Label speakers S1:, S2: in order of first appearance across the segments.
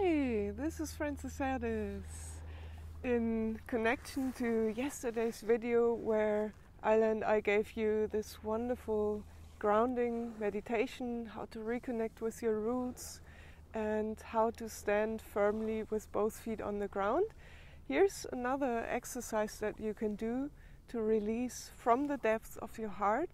S1: Hi, this is Francis Erdis. In connection to yesterday's video where Ayla and I gave you this wonderful grounding meditation, how to reconnect with your roots and how to stand firmly with both feet on the ground, here's another exercise that you can do to release from the depths of your heart,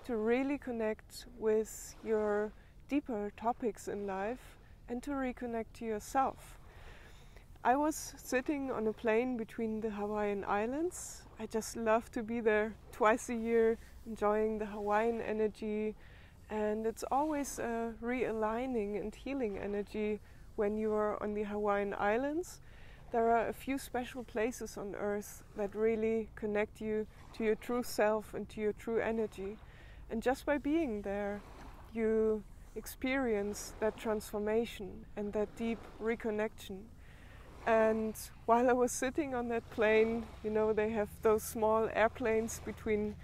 S1: to really connect with your deeper topics in life and to reconnect to yourself. I was sitting on a plane between the Hawaiian Islands. I just love to be there twice a year, enjoying the Hawaiian energy, and it's always a realigning and healing energy when you are on the Hawaiian Islands. There are a few special places on earth that really connect you to your true self and to your true energy. And just by being there, you experience that transformation and that deep reconnection. And while I was sitting on that plane, you know, they have those small airplanes between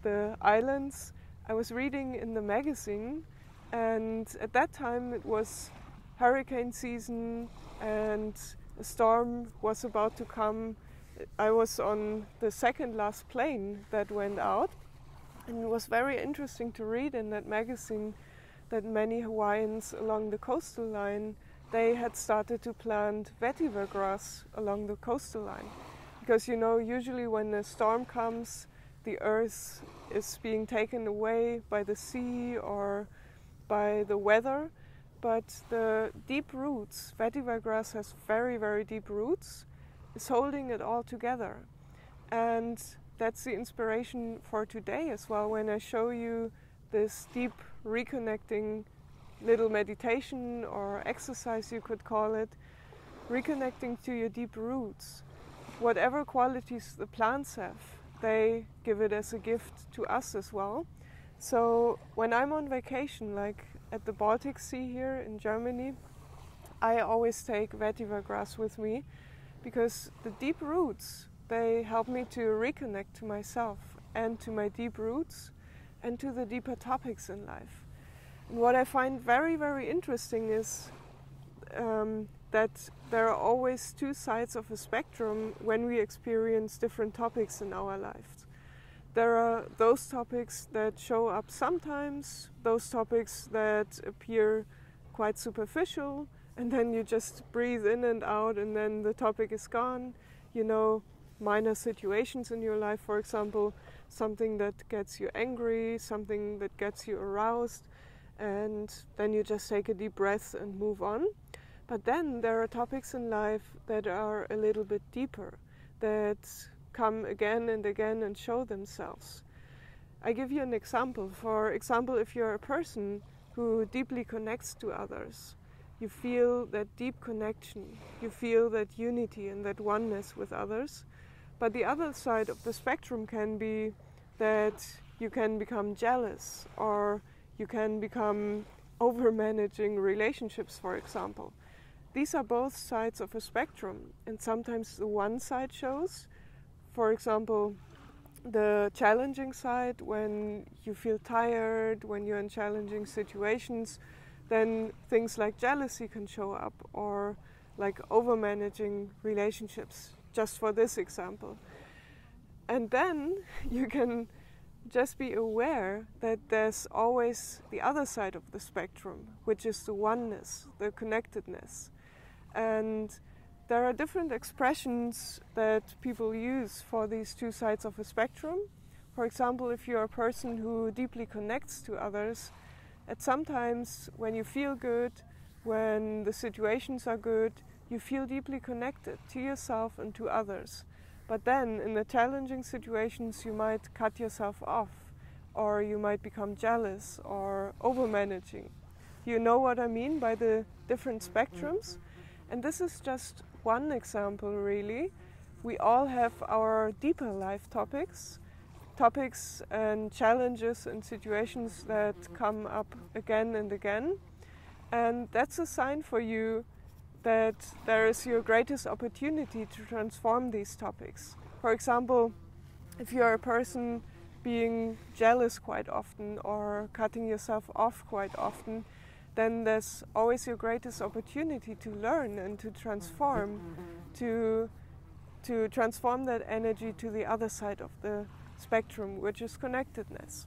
S1: the islands. I was reading in the magazine, and at that time it was hurricane season and a storm was about to come. I was on the second last plane that went out, and it was very interesting to read in that magazine that many Hawaiians along the coastal line, they had started to plant vetiver grass along the coastal line. Because, you know, usually when a storm comes, the earth is being taken away by the sea or by the weather. But the deep roots, vetiver grass has very, very deep roots, is holding it all together. And that's the inspiration for today as well, when I show you this deep reconnecting little meditation or exercise, you could call it, reconnecting to your deep roots. Whatever qualities the plants have, they give it as a gift to us as well. So when I'm on vacation, like at the Baltic Sea here in Germany, I always take vetiver grass with me, because the deep roots, they help me to reconnect to myself and to my deep roots and to the deeper topics in life. And what I find very, very interesting is that there are always two sides of a spectrum when we experience different topics in our lives. There are those topics that show up sometimes, those topics that appear quite superficial, and then you just breathe in and out and then the topic is gone. You know, minor situations in your life, for example, something that gets you angry, something that gets you aroused, and then you just take a deep breath and move on. But then there are topics in life that are a little bit deeper, that come again and again and show themselves. I give you an example. For example, if you're a person who deeply connects to others, you feel that deep connection, you feel that unity and that oneness with others. But the other side of the spectrum can be that you can become jealous, or you can become over-managing relationships, for example. These are both sides of a spectrum, and sometimes the one side shows, for example, the challenging side, when you feel tired, when you're in challenging situations, then things like jealousy can show up, or like over-managing relationships, just for this example. And then you can just be aware that there's always the other side of the spectrum, which is the oneness, the connectedness. And there are different expressions that people use for these two sides of a spectrum. For example, if you're a person who deeply connects to others, at sometimes when you feel good, when the situations are good, you feel deeply connected to yourself and to others. But then in the challenging situations you might cut yourself off, or you might become jealous or over-managing. You know what I mean by the different spectrums? And this is just one example, really. We all have our deeper life topics and challenges and situations that come up again and again. And that's a sign for you that there is your greatest opportunity to transform these topics. For example, if you're a person being jealous quite often or cutting yourself off quite often, then there's always your greatest opportunity to learn and to transform, to transform that energy to the other side of the spectrum, which is connectedness.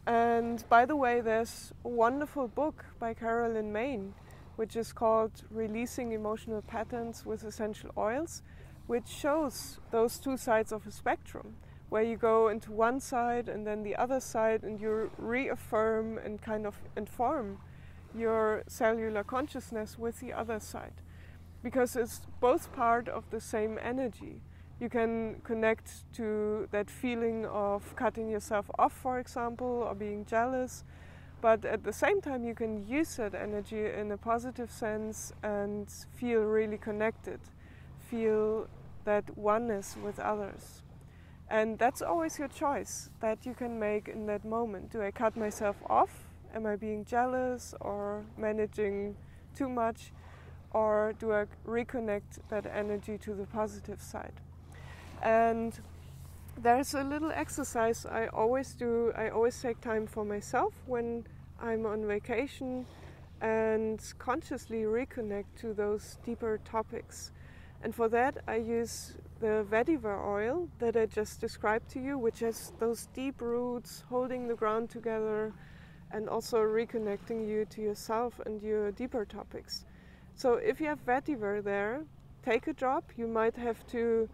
S1: And by the way, there's a wonderful book by Carolyn Main, which is called Releasing Emotional Patterns with Essential Oils, which shows those two sides of a spectrum, where you go into one side and then the other side, and you reaffirm and kind of inform your cellular consciousness with the other side, because it's both part of the same energy. You can connect to that feeling of cutting yourself off, for example, or being jealous, but at the same time you can use that energy in a positive sense and feel really connected, feel that oneness with others. And that's always your choice that you can make in that moment. Do I cut myself off? Am I being jealous or managing too much? Or do I reconnect that energy to the positive side? And there's a little exercise I always do. I always take time for myself when I'm on vacation and consciously reconnect to those deeper topics. And for that I use the vetiver oil that I just described to you, which has those deep roots holding the ground together and also reconnecting you to yourself and your deeper topics. So if you have vetiver there, take a drop. You might have to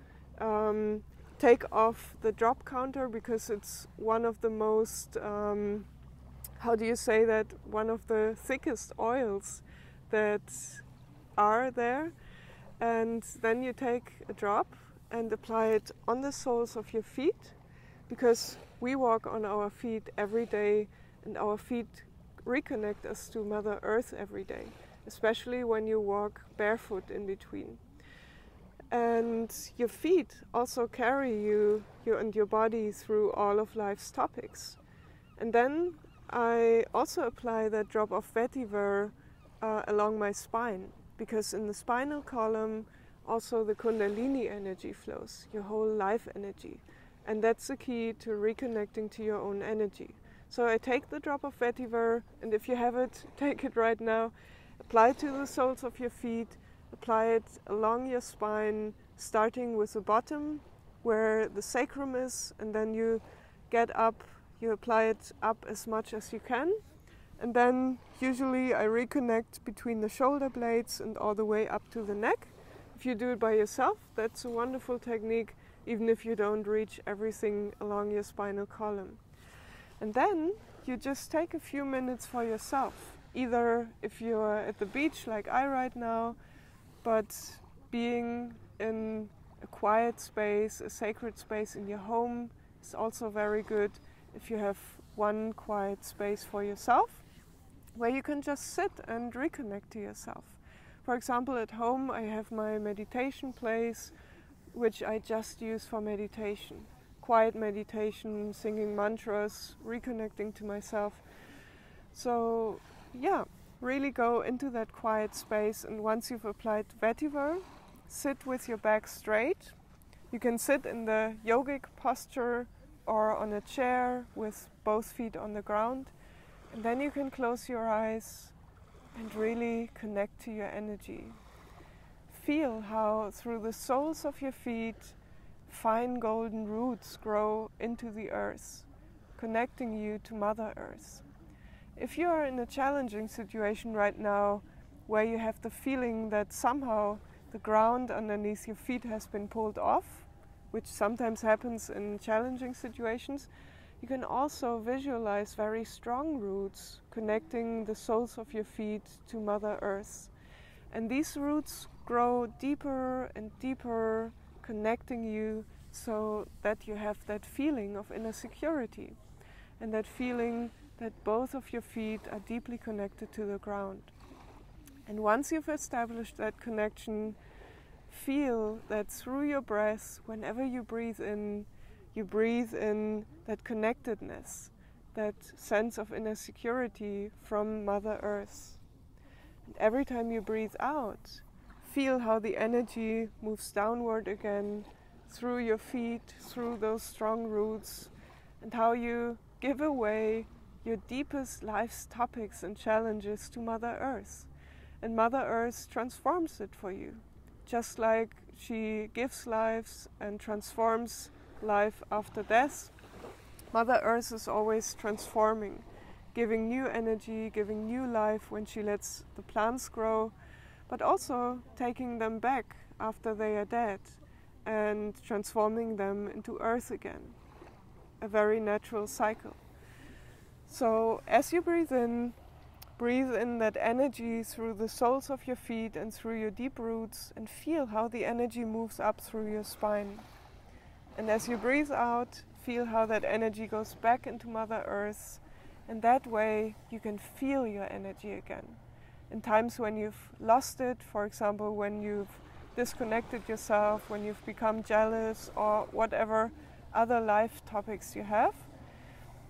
S1: take off the drop counter because it's one of the most, how do you say that, one of the thickest oils that are there. And then you take a drop and apply it on the soles of your feet, because we walk on our feet every day and our feet reconnect us to Mother Earth every day, especially when you walk barefoot in between. And your feet also carry you and your body through all of life's topics. And then I also apply that drop of vetiver along my spine, because in the spinal column also the Kundalini energy flows, your whole life energy. And that's the key to reconnecting to your own energy. So I take the drop of vetiver, and if you have it, take it right now. Apply it to the soles of your feet, apply it along your spine, starting with the bottom where the sacrum is, and then you get up, you apply it up as much as you can. And then usually I reconnect between the shoulder blades and all the way up to the neck. If you do it by yourself, that's a wonderful technique, even if you don't reach everything along your spinal column. And then you just take a few minutes for yourself, either if you're at the beach like I right now, but being in a quiet space, a sacred space in your home is also very good if you have one quiet space for yourself, where you can just sit and reconnect to yourself. For example, at home I have my meditation place, which I just use for meditation. Quiet meditation, singing mantras, reconnecting to myself. So yeah, really go into that quiet space, and once you've applied vetiver, sit with your back straight. You can sit in the yogic posture or on a chair with both feet on the ground, and then you can close your eyes and really connect to your energy. Feel how through the soles of your feet fine golden roots grow into the earth, connecting you to Mother Earth. If you are in a challenging situation right now, where you have the feeling that somehow the ground underneath your feet has been pulled off, which sometimes happens in challenging situations, you can also visualize very strong roots connecting the soles of your feet to Mother Earth. And these roots grow deeper and deeper, connecting you so that you have that feeling of inner security and that feeling that both of your feet are deeply connected to the ground. And once you've established that connection, feel that through your breath, whenever you breathe in that connectedness, that sense of inner security from Mother Earth. And every time you breathe out, feel how the energy moves downward again through your feet, through those strong roots, and how you give away your deepest life's topics and challenges to Mother Earth. And Mother Earth transforms it for you. Just like she gives lives and transforms life after death, Mother Earth is always transforming, giving new energy, giving new life when she lets the plants grow, but also taking them back after they are dead and transforming them into earth again. A very natural cycle. So as you breathe in that energy through the soles of your feet and through your deep roots, and feel how the energy moves up through your spine. And as you breathe out, feel how that energy goes back into Mother Earth, and that way you can feel your energy again. In times when you've lost it, for example, when you've disconnected yourself, when you've become jealous, or whatever other life topics you have.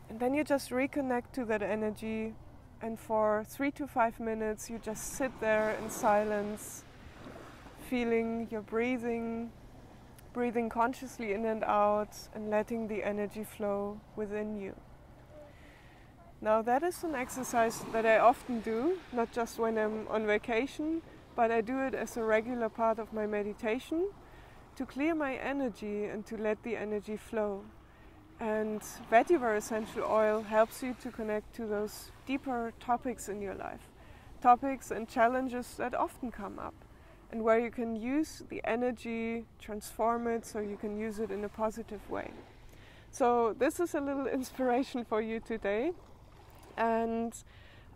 S1: And then you just reconnect to that energy, and for 3 to 5 minutes you just sit there in silence, feeling your breathing consciously in and out, and letting the energy flow within you. Now that is an exercise that I often do, not just when I'm on vacation, but I do it as a regular part of my meditation to clear my energy and to let the energy flow. And vetiver essential oil helps you to connect to those deeper topics in your life, topics and challenges that often come up, and where you can use the energy, transform it so you can use it in a positive way. So this is a little inspiration for you today. And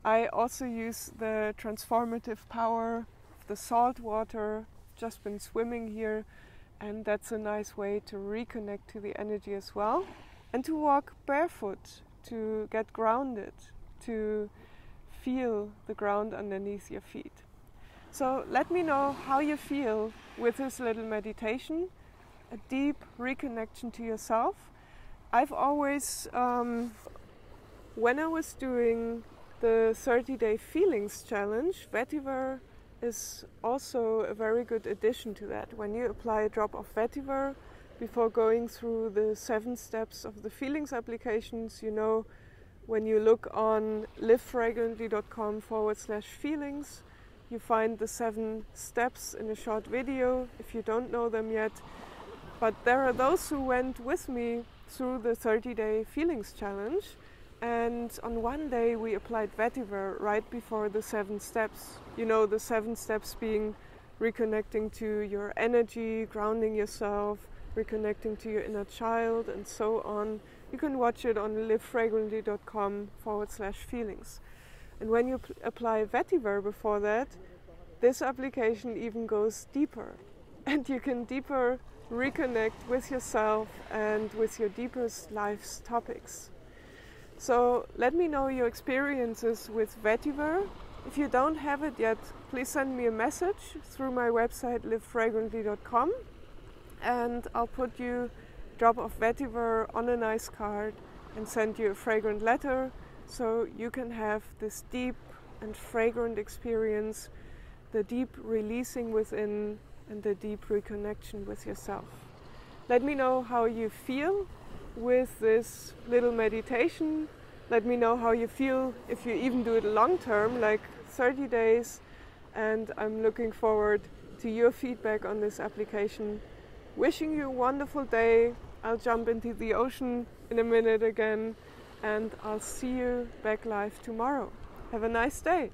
S1: I also use the transformative power of the salt water. Just been swimming here, and that's a nice way to reconnect to the energy as well. And to walk barefoot, to get grounded, to feel the ground underneath your feet. So let me know how you feel with this little meditation, a deep reconnection to yourself. I've always, when I was doing the 30-day feelings challenge, vetiver is also a very good addition to that. When you apply a drop of vetiver before going through the 7 steps of the feelings applications, you know, when you look on livefragrantly.com/feelings, you find the 7 steps in a short video if you don't know them yet. But there are those who went with me through the 30-day feelings challenge, and on one day we applied vetiver right before the 7 steps. You know, the 7 steps being reconnecting to your energy, grounding yourself, reconnecting to your inner child, and so on. You can watch it on livefragrantly.com/feelings. And when you apply vetiver before that, this application even goes deeper. And you can deeper reconnect with yourself and with your deepest life's topics. So let me know your experiences with vetiver. If you don't have it yet, please send me a message through my website livefragrantly.com, and I'll put you a drop of vetiver on a nice card and send you a fragrant letter so you can have this deep and fragrant experience, the deep releasing within and the deep reconnection with yourself. Let me know how you feel with this little meditation. Let me know how you feel if you even do it long term, like 30 days, and I'm looking forward to your feedback on this application. Wishing you a wonderful day. I'll jump into the ocean in a minute again, and I'll see you back live tomorrow. Have a nice day.